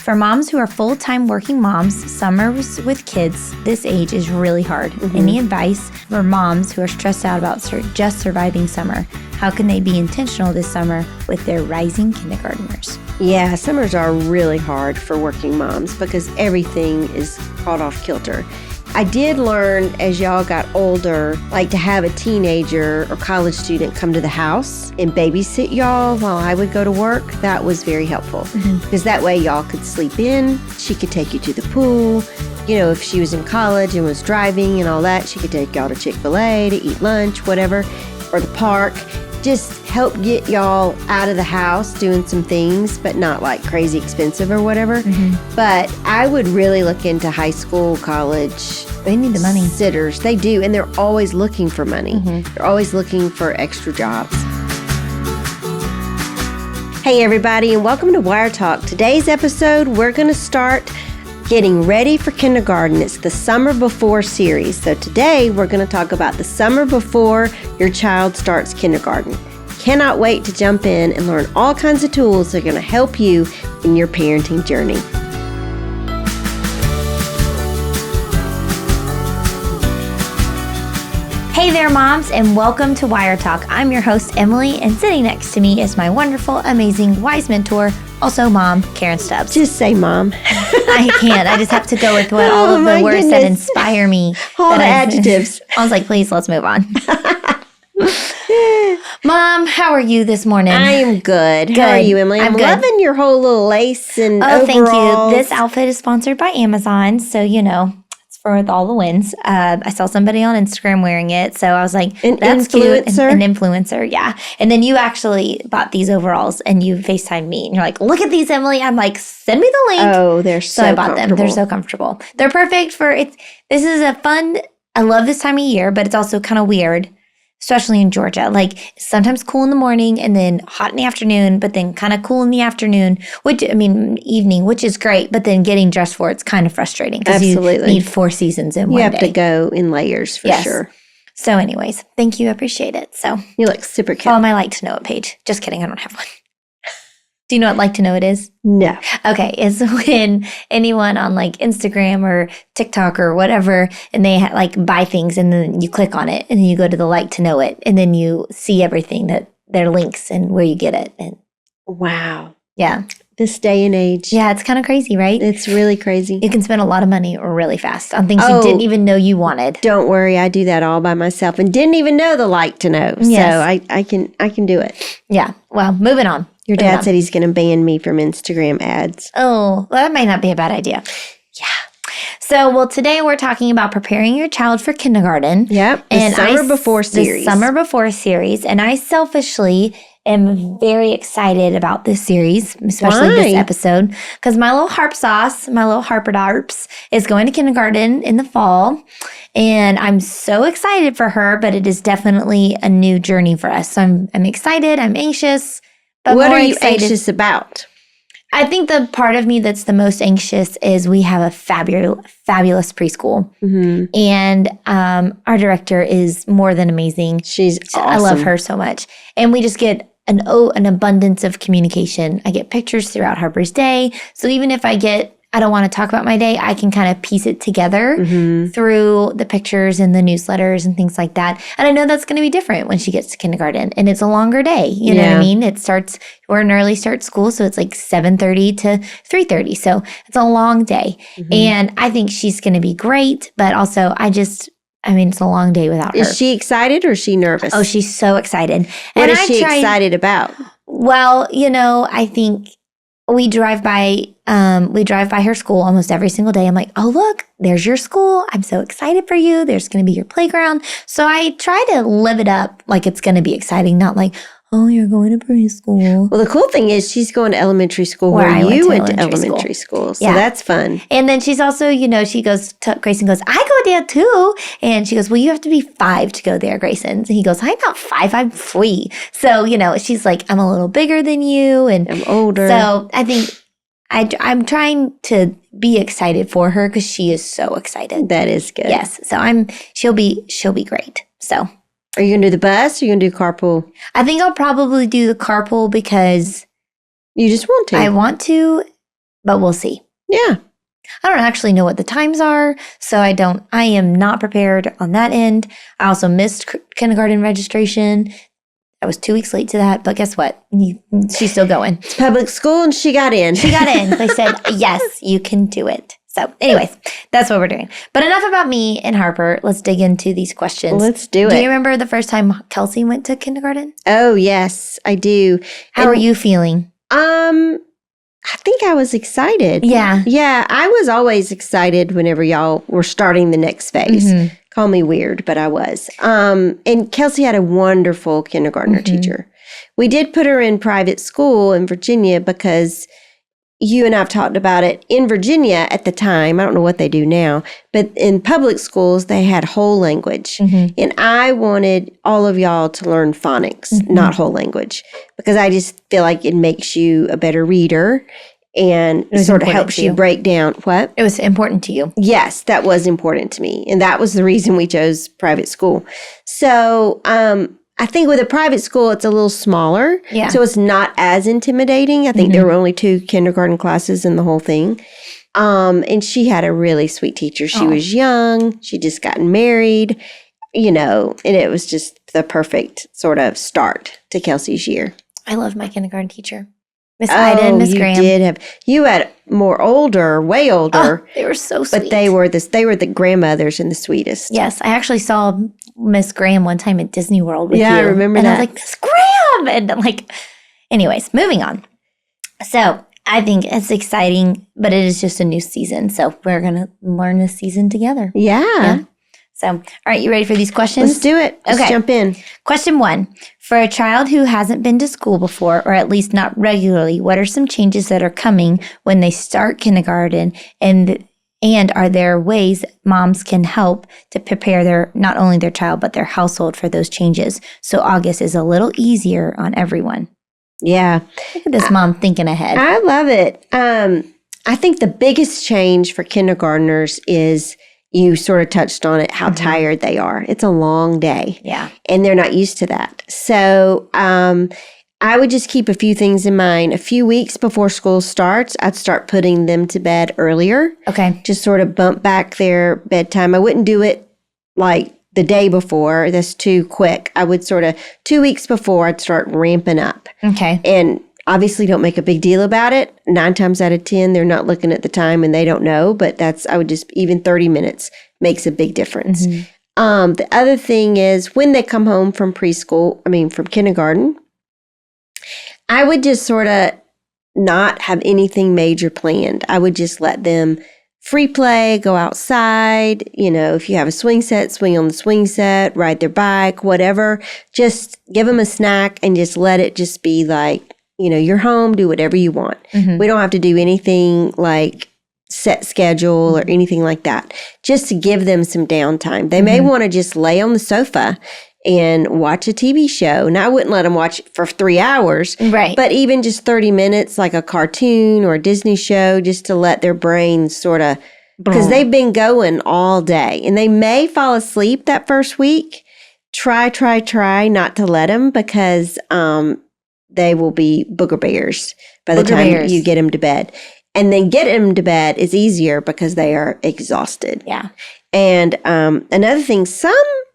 For moms who are full-time working moms, summers with kids this age is really hard. Any advice for moms who are stressed out about just surviving summer? How can they be intentional this summer with their rising kindergartners? Yeah, summers are really hard for working moms because everything is caught off kilter. I did learn as y'all got older, like to have a teenager or college student come to the house and babysit y'all while I would go to work. That was very helpful because that way y'all could sleep in. She could take you to the pool. You know, if she was in college and was driving and all that, she could take y'all to Chick-fil-A to eat lunch, whatever, or the park. Just help get y'all out of the house doing some things, but not like crazy expensive or whatever. But I would really look into high school, college. They need the money. Sitters. They do. And they're always looking for money. They're always looking for extra jobs. Hey, everybody, and welcome to Wire Talk. Today's episode, we're going to start getting ready for kindergarten. It's the Summer Before series. So today we're going to talk about the summer before your child starts kindergarten. Cannot wait to jump in and learn all kinds of tools that are going to help you in your parenting journey. Hey there, moms, and welcome to Wire Talk. I'm your host, Emily, and sitting next to me is my wonderful, amazing, wise mentor, also mom, Karen Stubbs. Just say mom. I can't. I just have to go with what all of the words that inspire me. All the adjectives. I was like, please, let's move on. Mom, how are you this morning? I am good. How are you, Emily? I'm loving your whole little lace and overalls. Thank you. This outfit is sponsored by Amazon, so you know. With all the wins. I saw somebody on Instagram wearing it, so I was like, that's cute. An influencer, yeah. And then you actually bought these overalls and you FaceTimed me and you're like, look at these, Emily. I'm like, send me the link. Oh, they're so I bought them. They're so comfortable. They're perfect for it. This is a fun, I love this time of year, but it's also kind of weird, especially in Georgia. Like sometimes cool in the morning and then hot in the afternoon, but then kind of cool in the afternoon, evening, which is great. But then getting dressed for it's kind of frustrating because you need 4 seasons in one day. You have to go in layers for sure. So anyways, thank you. I appreciate it. So you look super cute. Follow my Like to Know It page. Just kidding. I don't have one. Do you know what Like to Know It is? No. Okay. It's when anyone on like Instagram or TikTok or whatever, and they like buy things and then you click on it and then you go to the Like to Know It and then you see everything that their links and where you get it. And wow. Yeah. This day and age. Yeah. It's kind of crazy, right? It's really crazy. You can spend a lot of money really fast on things you didn't even know you wanted. Don't worry. I do that all by myself and didn't even know the Like to Know. Yes. So I can do it. Yeah. Well, moving on. Your dad said he's going to ban me from Instagram ads. Oh, well, that might not be a bad idea. Yeah. So, today we're talking about preparing your child for kindergarten. Yep. The Summer Before series. The Summer Before series. And I selfishly am very excited about this series, especially this episode, because my little harp sauce, my little harper-darps, is going to kindergarten in the fall. And I'm so excited for her, but it is definitely a new journey for us. So I'm excited. I'm anxious. What are you anxious about? I think the part of me that's the most anxious is we have a fabulous preschool. And our director is more than amazing. She's awesome. I love her so much. And we just get an abundance of communication. I get pictures throughout Harper's day. So even if I don't want to talk about my day, I can kind of piece it together through the pictures and the newsletters and things like that. And I know that's going to be different when she gets to kindergarten. And it's a longer day. You know what I mean? We're an early start school, so it's like 7:30 to 3:30. So it's a long day. And I think she's going to be great. But also, it's a long day without her. Is she excited or is she nervous? Oh, she's so excited. What is she excited about? Well, I think we drive by her school almost every single day. I'm like, oh, look, there's your school. I'm so excited for you. There's going to be your playground. So I try to live it up like it's going to be exciting, not like, oh, you're going to preschool. Well, the cool thing is she's going to elementary school where you went to elementary school. So that's fun. And then she's also, she goes to Grayson goes, I go there too. And she goes, well, you have to be 5 to go there, Grayson. And he goes, I'm not 5, I'm 3. So, she's like, I'm a little bigger than you. And I'm older. So I think I'm trying to be excited for her because she is so excited. That is good. Yes. So she'll be great. So. Are you going to do the bus or are you going to do carpool? I think I'll probably do the carpool because you just want to. I want to, but we'll see. Yeah. I don't actually know what the times are, so I am not prepared on that end. I also missed kindergarten registration. I was 2 weeks late to that, but guess what? She's still going. It's public school and she got in. She got in. They said, yes, you can do it. So anyways, that's what we're doing. But enough about me and Harper. Let's dig into these questions. Let's do it. Do you remember the first time Kelsey went to kindergarten? Oh, yes, I do. How are you feeling? I think I was excited. Yeah. Yeah, I was always excited whenever y'all were starting the next phase. Mm-hmm. Call me weird, but I was. And Kelsey had a wonderful kindergartner teacher. We did put her in private school in Virginia because you and I have talked about it. In Virginia at the time, I don't know what they do now, but in public schools, they had whole language. And I wanted all of y'all to learn phonics, not whole language, because I just feel like it makes you a better reader and sort of helps you break down what? It was important to you. Yes, that was important to me. And that was the reason we chose private school. So, I think with a private school, it's a little smaller. Yeah. So it's not as intimidating. I think there were only 2 kindergarten classes in the whole thing. And she had a really sweet teacher. She was young. She just gotten married, and it was just the perfect sort of start to Kelsey's year. I love my kindergarten teacher. Miss Ida and Miss Graham. You had way older. Oh, they were so sweet. But they were the grandmothers and the sweetest. Yes, I actually saw Miss Graham one time at Disney World with you. Yeah, I remember that. And I was like, Miss Graham! And I'm like, anyways, moving on. So I think it's exciting, but it is just a new season. So we're going to learn this season together. Yeah. So, all right, you ready for these questions? Let's do it. Let's jump in. Question 1. For a child who hasn't been to school before, or at least not regularly, what are some changes that are coming when they start kindergarten? And are there ways moms can help to prepare not only their child, but their household for those changes? So August is a little easier on everyone. Yeah. Look at this mom thinking ahead. I love it. I think the biggest change for kindergartners is, you sort of touched on it, how tired they are. It's a long day. Yeah. And they're not used to that. So I would just keep a few things in mind. A few weeks before school starts, I'd start putting them to bed earlier. Okay. Just sort of bump back their bedtime. I wouldn't do it like the day before. That's too quick. I would sort of 2 weeks before, I'd start ramping up. Okay. And obviously, don't make a big deal about it. 9 times out of 10, they're not looking at the time and they don't know. But even 30 minutes makes a big difference. The other thing is when they come home from from kindergarten, I would just sort of not have anything major planned. I would just let them free play, go outside. If you have a swing set, swing on the swing set, ride their bike, whatever. Just give them a snack and just let it just be like, you're home, do whatever you want. We don't have to do anything like set schedule or anything like that. Just to give them some downtime. They may want to just lay on the sofa and watch a TV show. Now, I wouldn't let them watch it for 3 hours. Right. But even just 30 minutes, like a cartoon or a Disney show, just to let their brains sort of, because they've been going all day. And they may fall asleep that first week. Try not to let them, because they will be booger bears by the time you get them to bed. And then get them to bed is easier because they are exhausted. Yeah. And another thing, some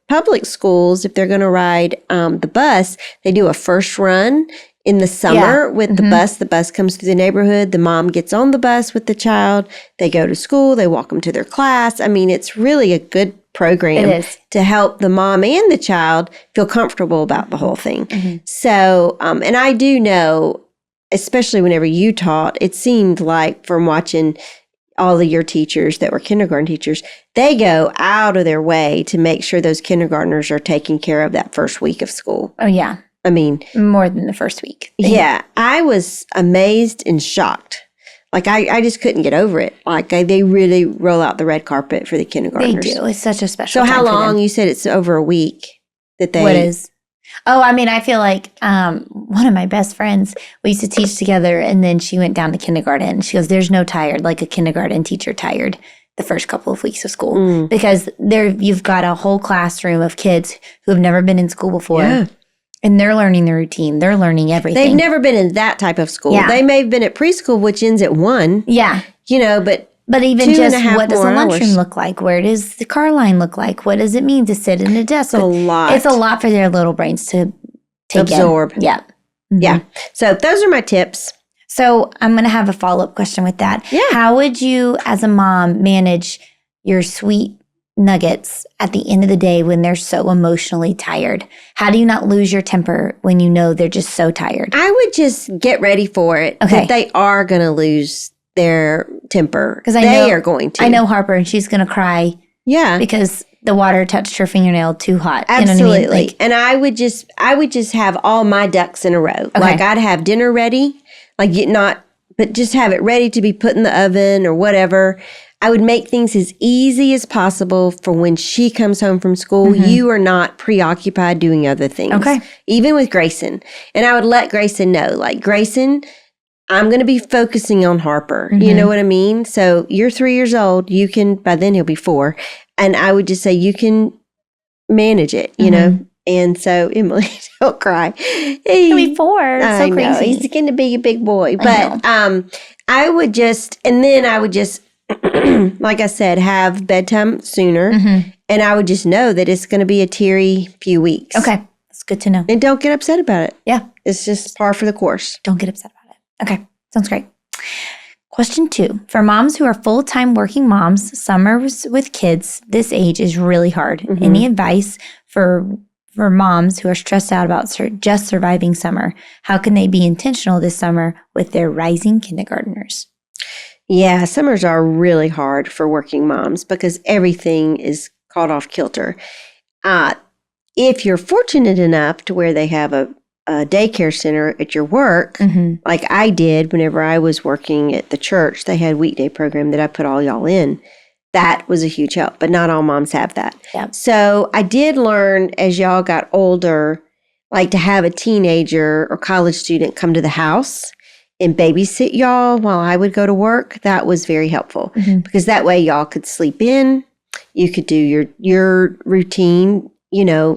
public schools, if they're going to ride the bus, they do a first run in the summer with the bus. The bus comes through the neighborhood. The mom gets on the bus with the child. They go to school. They walk them to their class. I mean, it's really a good program to help the mom and the child feel comfortable about the whole thing. So, and I do know, especially whenever you taught, it seemed like from watching all of your teachers that were kindergarten teachers, they go out of their way to make sure those kindergartners are taken care of that first week of school. Oh, yeah. I mean, more than the first week. Yeah. I was amazed and shocked. Like, I just couldn't get over it. Like, they really roll out the red carpet for the kindergartners. They do. It's such a special So time how for them. long? You said it's over a week that they... What is? Oh, I mean, I feel like one of my best friends, we used to teach together, and then she went down to kindergarten. She goes, there's no tired, like a kindergarten teacher tired the first couple of weeks of school. Because you've got a whole classroom of kids who have never been in school before. Yeah. And they're learning the routine. They're learning everything. They've never been in that type of school. Yeah. They may have been at preschool, which ends at 1. Yeah. But even just what does the more lunchroom hours. look like? Where does the car line look like? What does it mean to sit in a desk? It's a lot. It's a lot for their little brains to take absorb. in. Yeah. Mm-hmm. Yeah. So those are my tips. So I'm going to have a follow-up question with that. Yeah. How would you, as a mom, manage your sweet nuggets at the end of the day when they're so emotionally tired? How do you not lose your temper when you know they're just so tired? I would just get ready for it. Okay. That they are going to lose their temper. Because they are going to. I know Harper, and she's going to cry. Yeah. Because the water touched her fingernail too hot. Absolutely. You know what I mean? And I would just have all my ducks in a row. Okay. Like I'd have dinner ready, but just have it ready to be put in the oven or whatever. I would make things as easy as possible for when she comes home from school. Mm-hmm. You are not preoccupied doing other things. Okay. Even with Grayson. And I would let Grayson know, like, Grayson, I'm going to be focusing on Harper. Mm-hmm. You know what I mean? So you're 3 years old. You can, by then he'll be 4. And I would just say, you can manage it, you know? And so, Emily, don't cry. He'll be 4. It's so crazy. Know. He's going to be a big boy. But I would just, like I said, have bedtime sooner. Mm-hmm. And I would just know that it's going to be a teary few weeks. Okay. That's good to know. And don't get upset about it. Yeah. It's just par for the course. Don't get upset about it. Okay. Sounds great. Question 2. For moms who are full-time working moms, summers with kids this age is really hard. Mm-hmm. Any advice for moms who are stressed out about just surviving summer? How can they be intentional this summer with their rising kindergartners? Yeah, summers are really hard for working moms because everything is caught off kilter. If you're fortunate enough to where they have a daycare center at your work, mm-hmm. like I did whenever I was working at the church, they had a weekday program that I put all y'all in. That was a huge help, but not all moms have that. Yep. So I did learn as y'all got older, like to have a teenager or college student come to the house and babysit y'all while I would go to work. That was very helpful mm-hmm. because that way y'all could sleep in. You could do your routine,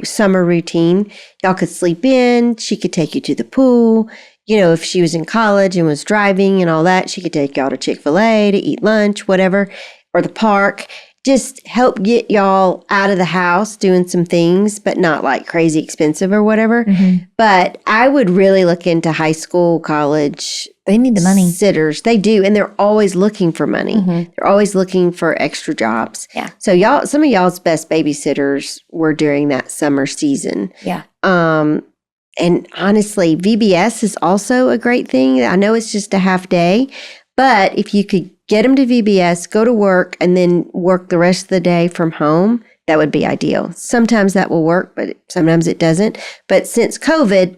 summer routine. Y'all could sleep in. She could take you to the pool. If she was in college and was driving and all that, she could take y'all to Chick-fil-A to eat lunch, whatever, or the park. Just help get y'all out of the house doing some things, but not like crazy expensive or whatever. Mm-hmm. But I would really look into high school, college. They need the money. Sitters. They do. And they're always looking for money. Mm-hmm. They're always looking for extra jobs. Yeah. So some of y'all's best babysitters were during that summer season. Yeah. And honestly, VBS is also a great thing. I know it's just a half day, but if you could get them to VBS, go to work, and then work the rest of the day from home, that would be ideal. Sometimes that will work, but sometimes it doesn't. But since COVID,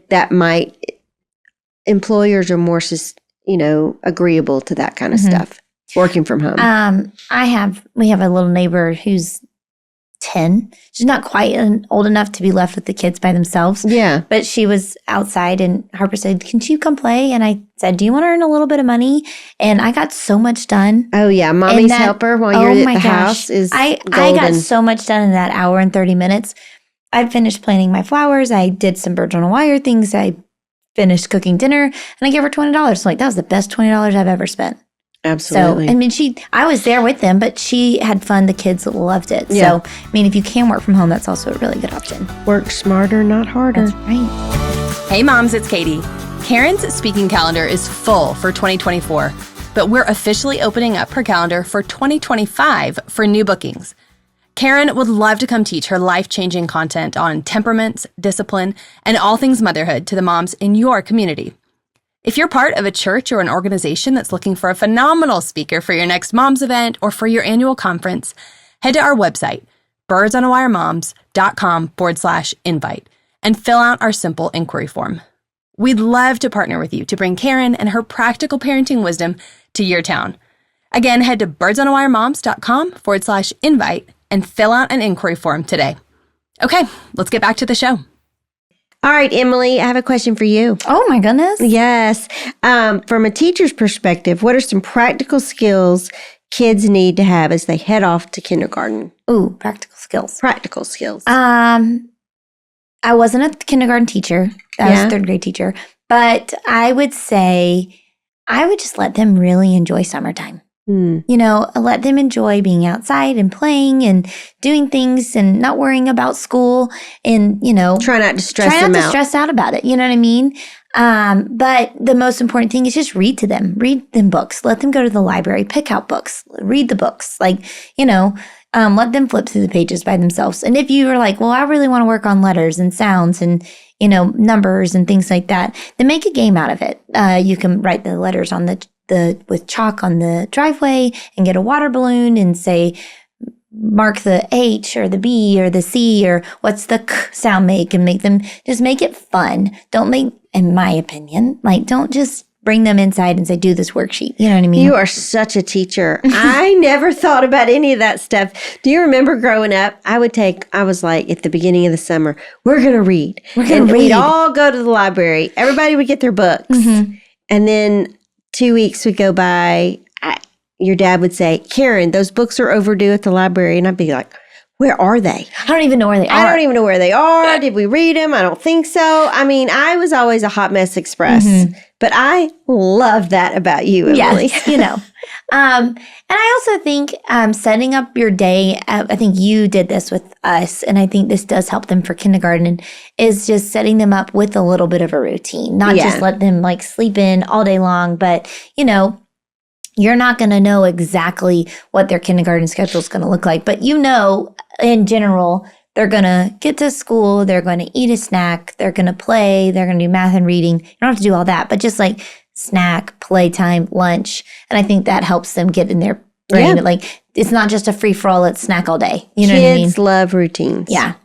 employers are more, agreeable to that kind of mm-hmm. stuff, working from home. We have a little neighbor who's 10. She's not quite old enough to be left with the kids by themselves. Yeah. But she was outside and Harper said, "Can you come play?" And I said, "Do you want to earn a little bit of money?" And I got so much done. Oh, yeah. Mommy's helper while you're at the house is golden. I got so much done in that hour and 30 minutes. I finished planting my flowers. I did some birds on a wire things. I finished cooking dinner and I gave her $20. So that was the best $20 I've ever spent. Absolutely. So, I was there with them, but she had fun. The kids loved it. Yeah. So, if you can work from home, that's also a really good option. Work smarter, not harder. That's right. Hey moms, it's Katie. Karen's speaking calendar is full for 2024, but we're officially opening up her calendar for 2025 for new bookings. Karen would love to come teach her life-changing content on temperaments, discipline, and all things motherhood to the moms in your community. If you're part of a church or an organization that's looking for a phenomenal speaker for your next moms event or for your annual conference, head to our website, birdsonawiremoms.com/invite, and fill out our simple inquiry form. We'd love to partner with you to bring Karen and her practical parenting wisdom to your town. Again, head to birdsonawiremoms.com/invite and fill out an inquiry form today. Okay, let's get back to the show. All right, Emily, I have a question for you. Oh, my goodness. Yes. From a teacher's perspective, what are some practical skills kids need to have as they head off to kindergarten? Ooh, practical skills. Practical skills. I wasn't a kindergarten teacher. I was a third grade teacher. But I would say I would just let them really enjoy summertime. You know, let them enjoy being outside and playing and doing things and not worrying about school and, you know. Try not to stress out about it. You know what I mean? But the most important thing is just read to them. Read them books. Let them go to the library. Pick out books. Read the books. Like, you know, let them flip through the pages by themselves. And if you are like, well, I really want to work on letters and sounds and, you know, numbers and things like that, then make a game out of it. You can write the letters on with chalk on the driveway and get a water balloon and say, mark the H or the B or the C or what's the K sound make, and make it fun. Don't make, in my opinion, like, don't just bring them inside and say, do this worksheet. You know what I mean? You are such a teacher. I never thought about any of that stuff. Do you remember growing up? I was like, at the beginning of the summer, we're going to read. We'd all go to the library. Everybody would get their books. And then 2 weeks would go by. Your dad would say, Karen, those books are overdue at the library. And I'd be like, where are they? I don't even know where they are. I don't even know where they are. Did we read them? I don't think so. I mean, I was always a hot mess express. But I love that about you, Emily. Yes, you know. And I also think setting up your day, I think you did this with us, and I think this does help them for kindergarten, is just setting them up with a little bit of a routine. Not just let them like sleep in all day long, but, you know, you're not going to know exactly what their kindergarten schedule is going to look like. But you know, in general, they're going to get to school, they're going to eat a snack, they're going to play, they're going to do math and reading. You don't have to do all that, but just like snack, playtime, lunch. And I think that helps them get in their brain. Yeah. Like, it's not just a free-for-all, it's snack all day. You know what I mean? Kids love routines. Yeah.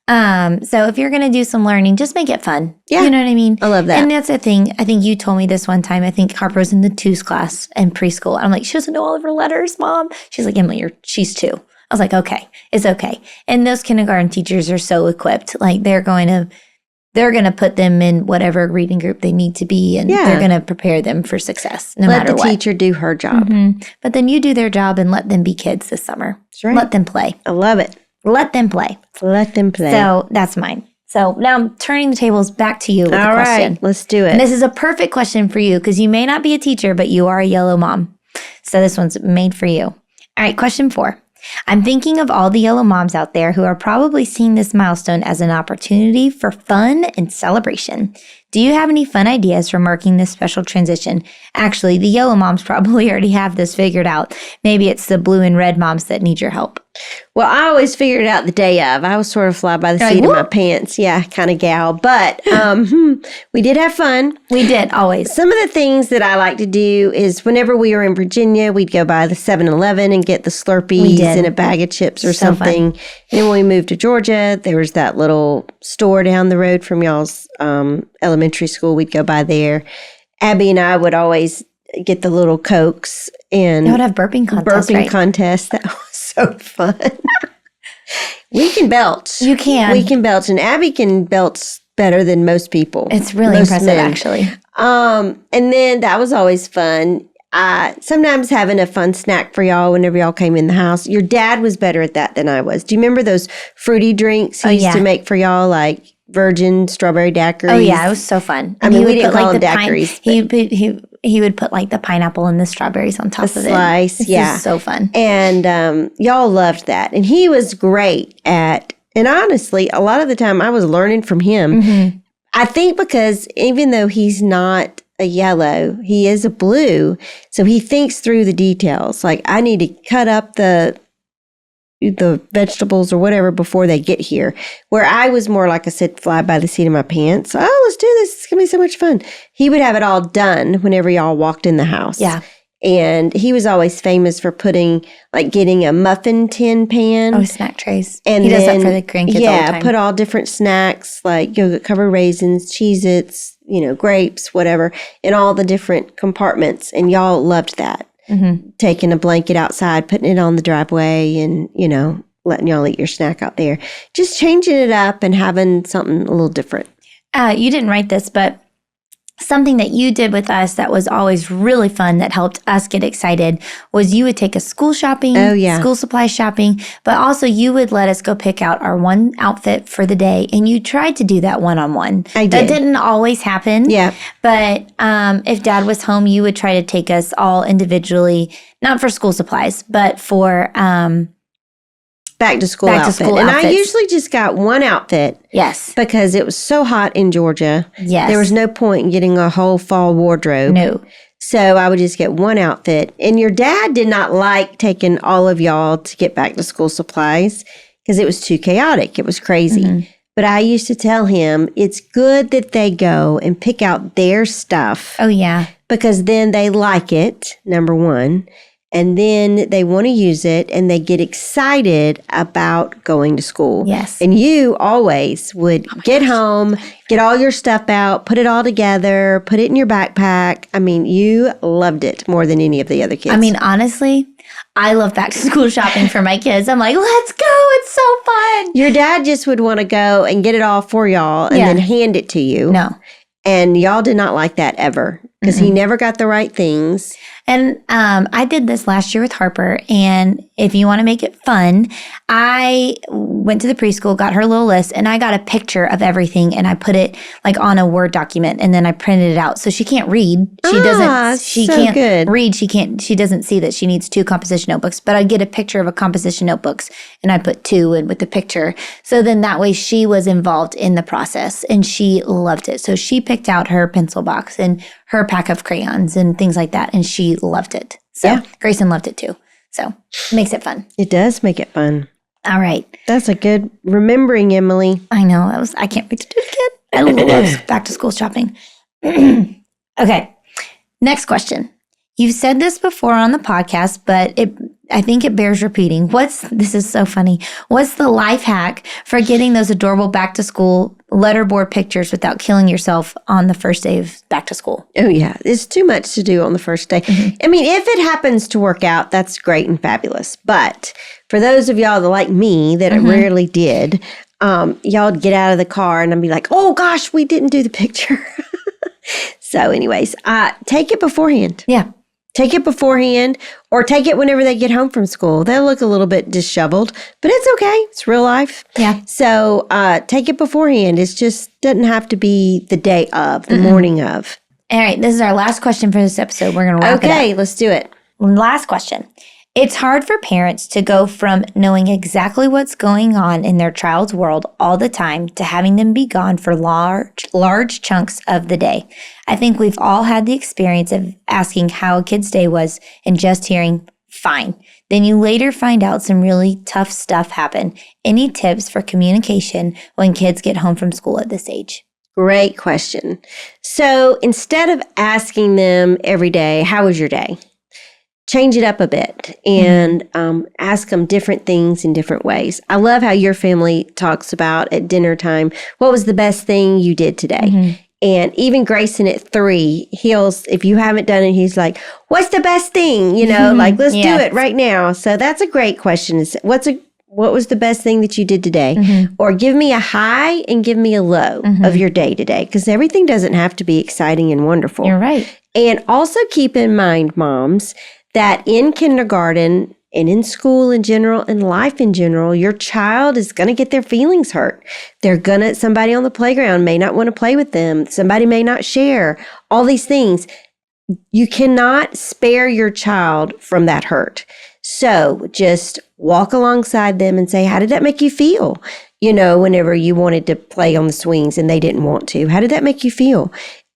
So if you're going to do some learning, just make it fun. Yeah. You know what I mean? I love that. And that's the thing. I think you told me this one time. I think Harper was in the twos class in preschool. I'm like, she doesn't know all of her letters, Mom. She's like, Emily, she's 2. I was like, okay, it's okay. And those kindergarten teachers are so equipped. Like, they're going to put them in whatever reading group they need to be, and they're going to prepare them for success no matter what. Let the teacher do her job. But then you do their job and let them be kids this summer. That's right. Let them play. I love it. Let them play. Let them play. So that's mine. So now I'm turning the tables back to you with a question. All right, let's do it. And this is a perfect question for you because you may not be a teacher, but you are a yellow mom. So this one's made for you. All right, question 4. I'm thinking of all the yellow moms out there who are probably seeing this milestone as an opportunity for fun and celebration. Do you have any fun ideas for marking this special transition? Actually, the yellow moms probably already have this figured out. Maybe it's the blue and red moms that need your help. Well, I always figured it out the day of. I was sort of fly by the seat of my pants. Yeah, kind of gal. But we did have fun. We did, always. Some of the things that I like to do is whenever we were in Virginia, we'd go by the 7-Eleven and get the Slurpees and a bag of chips or something. Fun. And then when we moved to Georgia, there was that little store down the road from y'all's elementary school. We'd go by there. Abby and I would always get the little Cokes. And I would have burping contest. That was so fun. We can belch. You can. We can belch. And Abby can belch better than most people. It's really impressive, actually. And then that was always fun. Sometimes having a fun snack for y'all whenever y'all came in the house. Your dad was better at that than I was. Do you remember those fruity drinks he used to make for y'all, like virgin strawberry daiquiris? Oh, yeah. It was so fun. I mean, we didn't call them daiquiris. He would put like the pineapple and the strawberries on top of it. Slice, yeah. It was so fun. And y'all loved that. And he was great at, and honestly, a lot of the time I was learning from him. I think because even though he's not a yellow, he is a blue. So he thinks through the details. Like, I need to cut up the vegetables or whatever before they get here. Where I was more, like I said, fly by the seat of my pants. Oh, let's do this. It's going to be so much fun. He would have it all done whenever y'all walked in the house. Yeah. And he was always famous for getting a muffin tin pan. Oh, snack trays. And he does that for the grandkids all the time. Yeah, put all different snacks like yogurt-covered raisins, Cheez-Its, grapes, whatever, in all the different compartments. And y'all loved that. Taking a blanket outside, putting it on the driveway and, letting y'all eat your snack out there. Just changing it up and having something a little different. You didn't write this, but something that you did with us that was always really fun that helped us get excited was you would take us school shopping, school supply shopping, but also you would let us go pick out our one outfit for the day. And you tried to do that one-on-one. I did. That didn't always happen. Yeah. But if Dad was home, you would try to take us all individually, not for school supplies, but for back to school outfit. And I usually just got one outfit. Yes. Because it was so hot in Georgia. Yes. There was no point in getting a whole fall wardrobe. No. So I would just get one outfit. And your dad did not like taking all of y'all to get back to school supplies because it was too chaotic. It was crazy. Mm-hmm. But I used to tell him it's good that they go and pick out their stuff. Oh, yeah. Because then they like it, number one. And then they want to use it and they get excited about going to school. Yes. And you always would get home, get all your stuff out, put it all together, put it in your backpack. I mean, you loved it more than any of the other kids. I mean, honestly, I love back to school shopping for my kids. I'm like, let's go. It's so fun. Your dad just would want to go and get it all for y'all and then hand it to you. No. And y'all did not like that ever because he never got the right things. And I did this last year with Harper. And if you want to make it fun, I went to the preschool, got her little list, and I got a picture of everything. And I put it like on a Word document, and then I printed it out. So she can't read. She can't read. She doesn't see that she needs 2 composition notebooks. But I get a picture of a composition notebooks, and I put 2 in with the picture. So then that way she was involved in the process, and she loved it. So she picked out her pencil box and her pack of crayons and things like that, and she loved it. So Grayson loved it too. So it makes it fun. It does make it fun. All right. That's a good remembering, Emily. I know. I can't wait to do it again. I love back to school shopping. Okay. Next question. You've said this before on the podcast, but I think it bears repeating. This is so funny. What's the life hack for getting those adorable back to school letterboard pictures without killing yourself on the first day of back to school? Oh, yeah. It's too much to do on the first day. Mm-hmm. I mean, if it happens to work out, that's great and fabulous. But for those of y'all that like me, that it rarely did, y'all would get out of the car and I'd be like, oh, gosh, we didn't do the picture. So anyways, take it beforehand. Yeah. Take it beforehand or take it whenever they get home from school. They'll look a little bit disheveled, but it's okay. It's real life. Yeah. So take it beforehand. It just doesn't have to be the day of, the morning of. All right. This is our last question for this episode. We're going to wrap it up. Okay, let's do it. Last question. It's hard for parents to go from knowing exactly what's going on in their child's world all the time to having them be gone for large chunks of the day. I think we've all had the experience of asking how a kid's day was and just hearing, fine. Then you later find out some really tough stuff happened. Any tips for communication when kids get home from school at this age? Great question. So instead of asking them every day, how was your day? Change it up a bit and ask them different things in different ways. I love how your family talks about at dinner time, what was the best thing you did today? Mm-hmm. And even Grayson at 3, if you haven't done it, he's like, what's the best thing? You know, like, let's do it right now. So that's a great question. What was the best thing that you did today? Mm-hmm. Or give me a high and give me a low of your day today. Because everything doesn't have to be exciting and wonderful. You're right. And also keep in mind, moms, that in kindergarten and in school in general and life in general, your child is going to get their feelings hurt. Somebody on the playground may not want to play with them. Somebody may not share. All these things. You cannot spare your child from that hurt. So just walk alongside them and say, how did that make you feel? You know, whenever you wanted to play on the swings and they didn't want to, how did that make you feel?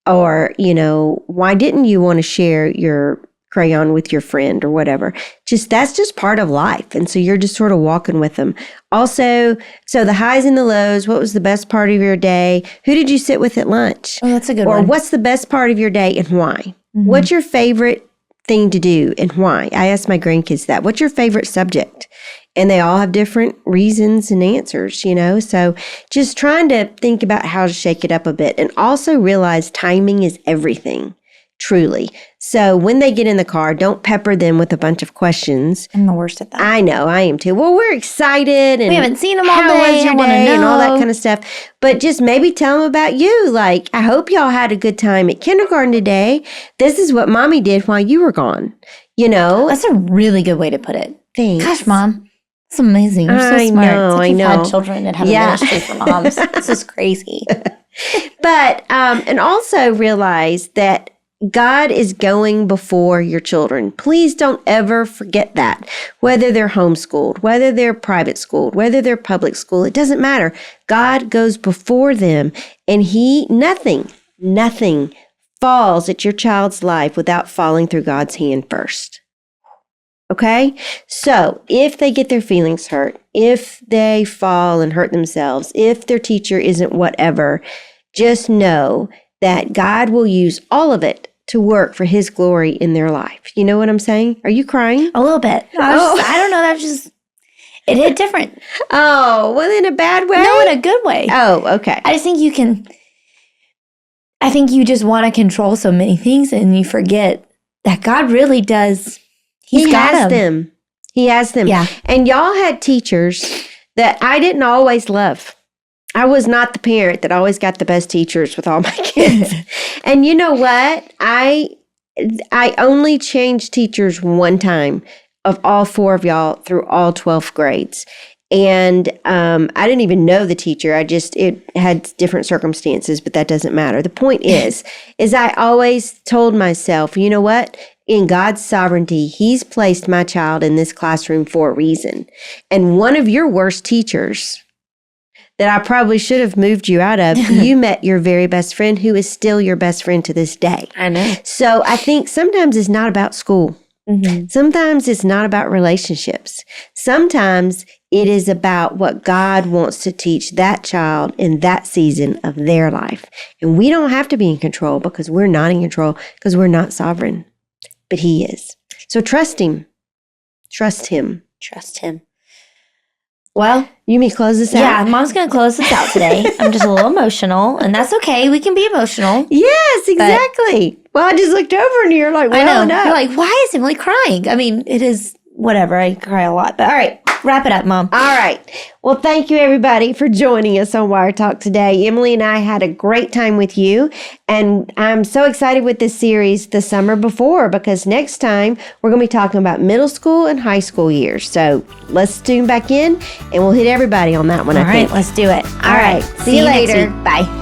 Or, you know, why didn't you want to share your crayon with your friend or whatever? That's just part of life. And so you're just sort of walking with them. Also, so the highs and the lows, what was the best part of your day? Who did you sit with at lunch? Oh, that's a good one. Or what's the best part of your day and why? Mm-hmm. What's your favorite thing to do and why? I ask my grandkids that. What's your favorite subject? And they all have different reasons and answers, you know? So just trying to think about how to shake it up a bit and also realize timing is everything. truly. So when they get in the car, don't pepper them with a bunch of questions. I'm the worst at that. I know, I am too. Well, we're excited and we haven't seen them all how day. was your day and all that kind of stuff. But just maybe tell them about you. Like, I hope y'all had a good time at kindergarten today. This is what mommy did while you were gone. You know? That's a really good way to put it. Thanks. Gosh, Mom. It's amazing. You're so I smart. know, it's like I you've know. had children and have a ministry for moms. This is crazy. But, and also realize that God is going before your children. Please don't ever forget that. Whether they're homeschooled, whether they're private schooled, whether they're public school, it doesn't matter. God goes before them, and nothing falls at your child's life without falling through God's hand first. Okay? So if they get their feelings hurt, if they fall and hurt themselves, if their teacher isn't whatever, just know that God will use all of it to work for his glory in their life. You know what I'm saying? Are you crying? A little bit. I don't know. That's just, it hit different. Oh, well, in a bad way? No, in a good way. Oh, okay. I just think I think you just want to control so many things and you forget that God really does. He has them. He has them. Yeah. And y'all had teachers that I didn't always love. I was not the parent that always got the best teachers with all my kids. And you know what? I only changed teachers one time of all 4 of y'all through all 12 grades. And I didn't even know the teacher. It had different circumstances, but that doesn't matter. The point is I always told myself, you know what? In God's sovereignty, he's placed my child in this classroom for a reason. And one of your worst teachers that I probably should have moved you out of, you met your very best friend who is still your best friend to this day. I know. So I think sometimes it's not about school. Mm-hmm. Sometimes it's not about relationships. Sometimes it is about what God wants to teach that child in that season of their life. And we don't have to be in control because we're not in control because we're not sovereign. But he is. So trust him. Trust him. Trust him. Well, you mean close this out? Yeah, Mom's going to close this out today. I'm just a little emotional, and that's okay. We can be emotional. Yes, exactly. Well, I just looked over and you're like, well, I know. No. You're like, why is Emily crying? I mean, it is whatever. I cry a lot. But all right, wrap it up, Mom. All right. Well, thank you, everybody, for joining us on Wire Talk today. Emily and I had a great time with you, and I'm so excited with this series the summer before because next time we're going to be talking about middle school and high school years. So let's tune back in, and we'll hit everybody on that one, All right, let's do it. All right. See you later. Bye.